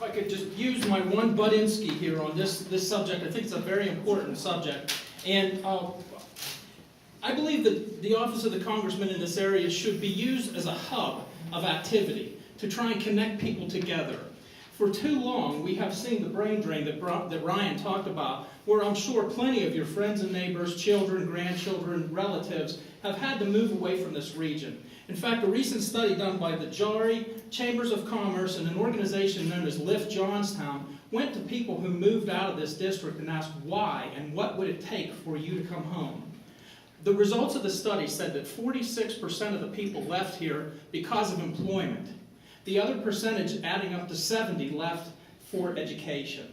I could just use my one Budinsky here on this subject. I think it's a very important subject. And I believe that the office of the congressman in this area should be used as a hub of activity to try and connect people together. For too long, we have seen the brain drain that Ryan talked about, where I'm sure plenty of your friends and neighbors, children, grandchildren, relatives have had to move away from this region. In fact, a recent study done by the JARI, Chambers of Commerce, and an organization known as Lift Johnstown went to people who moved out of this district and asked why and what would it take for you to come home. The results of the study said that 46% of the people left here because of employment. The other percentage, adding up to 70, left for education.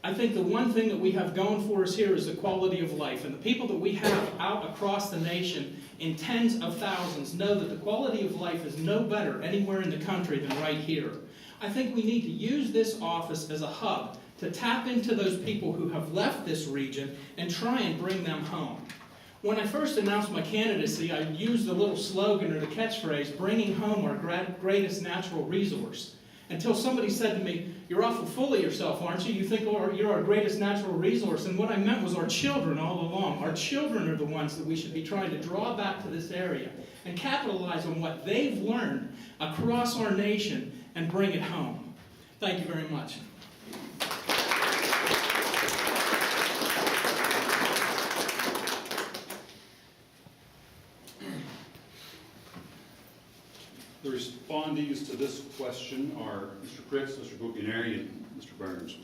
I think the one thing that we have going for us here is the quality of life. And the people that we have out across the nation in tens of thousands know that the quality of life is no better anywhere in the country than right here. I think we need to use this office as a hub to tap into those people who have left this region and try and bring them home. When I first announced my candidacy, I used the little slogan or the catchphrase, bringing home our greatest natural resource. Until somebody said to me, "You're awful full of yourself, aren't you? You think you're our greatest natural resource." And what I meant was our children all along. Our children are the ones that we should be trying to draw back to this area and capitalize on what they've learned across our nation and bring it home. Thank you very much. The respondees to this question are Mr. Pritz, Mr. Bucchianeri, and Mr. Burns.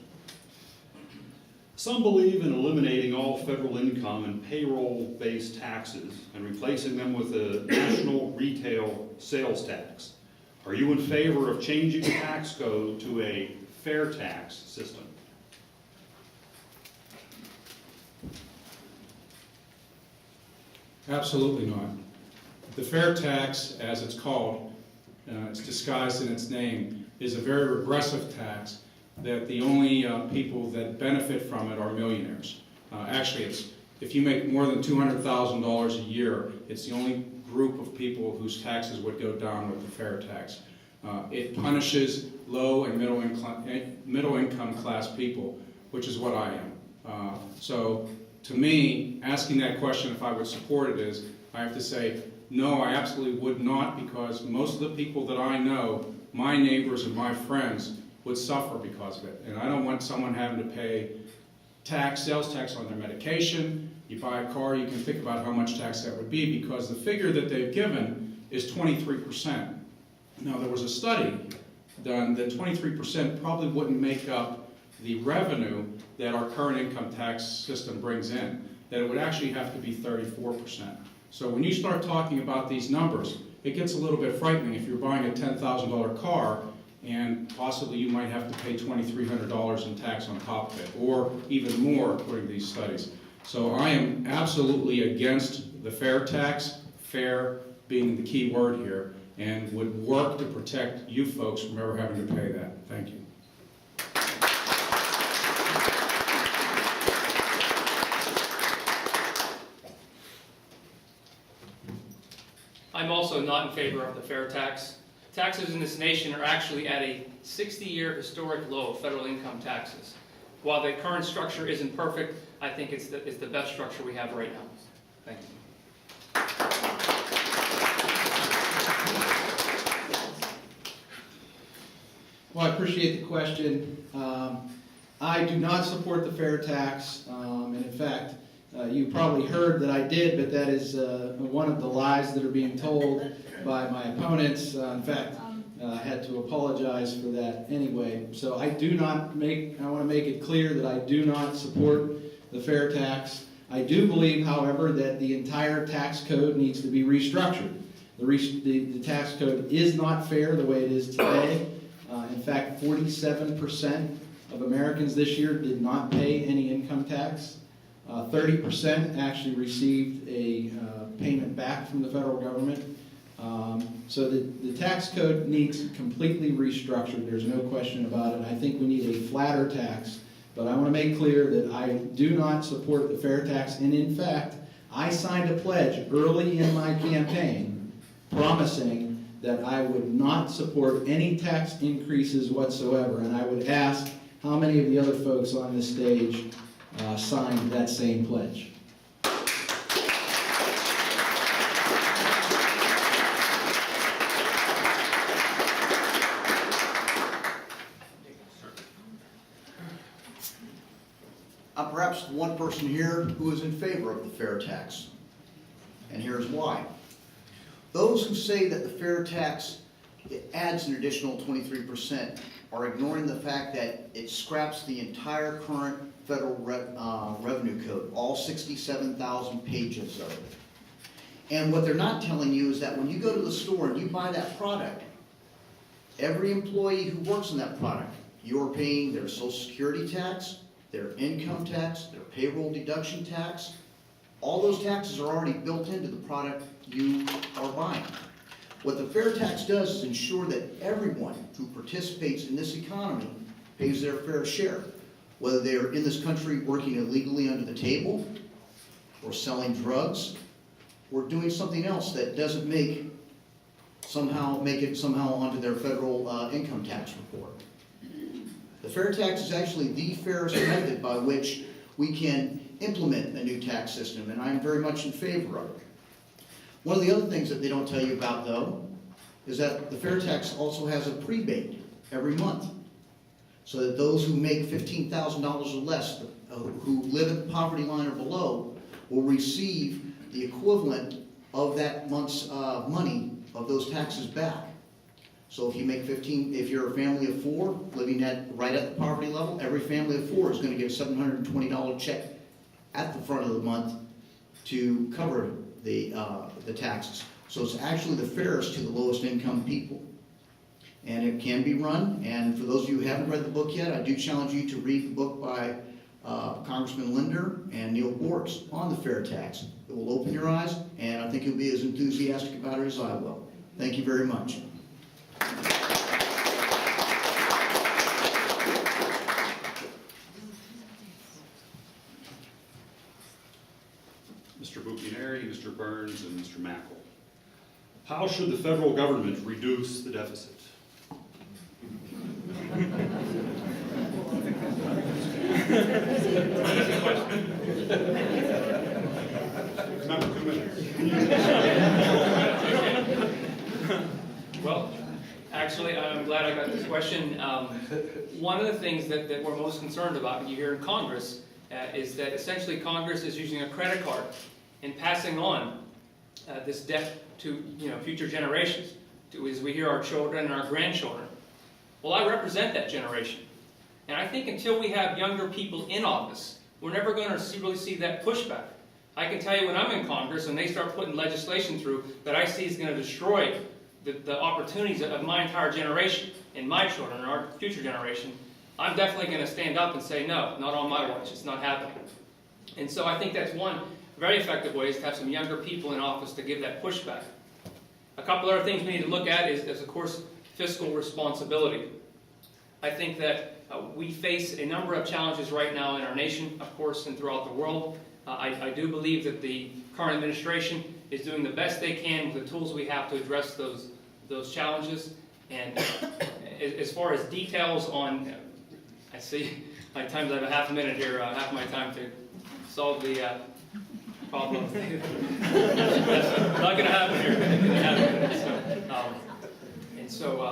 Some believe in eliminating all federal income and payroll-based taxes and replacing them with a national retail sales tax. Are you in favor of changing the tax code to a fair tax system? Absolutely not. The fair tax, as it's called, it's disguised in its name, is a very regressive tax that the only people that benefit from it are millionaires. Actually, if you make more than $200,000 a year, it's the only group of people whose taxes would go down with the fair tax. It punishes low and middle income class people, which is what I am. So to me, asking that question if I would support it is, I have to say, no, I absolutely would not, because most of the people that I know, my neighbors and my friends, would suffer because of it. And I don't want someone having to pay sales tax on their medication. You buy a car, you can think about how much tax that would be, because the figure that they've given is 23%. Now, there was a study done that 23% probably wouldn't make up the revenue that our current income tax system brings in, that it would actually have to be 34%. So when you start talking about these numbers, it gets a little bit frightening if you're buying a $10,000 car and possibly you might have to pay $2,300 in tax on top of it, or even more according to these studies. So I am absolutely against the fair tax, fair being the key word here, and would work to protect you folks from ever having to pay that. Thank you. I'm also not in favor of the fair tax. Taxes in this nation are actually at a 60-year historic low of federal income taxes. While the current structure isn't perfect, I think it's the best structure we have right now. Thank you. Well, I appreciate the question. I do not support the fair tax, and in fact, you probably heard that I did, but that is one of the lies that are being told by my opponents. In fact, I had to apologize for that anyway. So I want to make it clear that I do not support the fair tax. I do believe, however, that the entire tax code needs to be restructured. The tax code is not fair the way it is today. In fact, 47% of Americans this year did not pay any income tax. 30% actually received a payment back from the federal government. So the tax code needs completely restructured. There's no question about it. I think we need a flatter tax. But I want to make clear that I do not support the fair tax. And in fact, I signed a pledge early in my campaign promising that I would not support any tax increases whatsoever, and I would ask how many of the other folks on this stage signed that same pledge. I'm perhaps the one person here who is in favor of the fair tax. And here's why. Those who say that the fair tax adds an additional 23% are ignoring the fact that it scraps the entire current federal revenue code, all 67,000 pages of it. And what they're not telling you is that when you go to the store and you buy that product, every employee who works on that product, you're paying their Social Security tax, their income tax, their payroll deduction tax. All those taxes are already built into the product you are buying. What the fair tax does is ensure that everyone who participates in this economy pays their fair share, whether they're in this country working illegally under the table, or selling drugs, or doing something else that doesn't make it somehow onto their federal income tax report. The fair tax is actually the fairest method by which we can implement a new tax system, and I'm very much in favor of it. One of the other things that they don't tell you about, though, is that the fair tax also has a prebate every month, so that those who make $15,000 or less, who live at the poverty line or below, will receive the equivalent of that month's money of those taxes back. So if you make if you're a family of 4 living right at the poverty level, every family of 4 is going to get a $720 check at the front of the month to cover the taxes. So it's actually the fairest to the lowest income people. And it can be run, and for those of you who haven't read the book yet, I do challenge you to read the book by Congressman Linder and Neil Bortz on the fair tax. It will open your eyes, and I think you'll be as enthusiastic about it as I will. Thank you very much. Mr. Bucchianeri, Mr. Burns, and Mr. Mackel. How should the federal government reduce the deficit? Remember, 2 minutes. Well, actually, I'm glad I got this question. One of the things that we're most concerned about, and you hear in Congress, is that essentially Congress is using a credit card and passing on this debt to future generations, as we hear our children and our grandchildren. Well, I represent that generation. And I think until we have younger people in office, we're never going to really see that pushback. I can tell you when I'm in Congress and they start putting legislation through that I see is going to destroy the opportunities of my entire generation and my children and our future generation, I'm definitely going to stand up and say, no, not on my watch, it's not happening. And so I think that's one very effective way, is to have some younger people in office to give that pushback. A couple other things we need to look at is of course, fiscal responsibility. I think that we face a number of challenges right now in our nation, of course, and throughout the world. I do believe that the current administration is doing the best they can with the tools we have to address those challenges. And as far as details on, I see my time's, I have a half a minute here, half my time to solve the problem. Not going to happen here. And so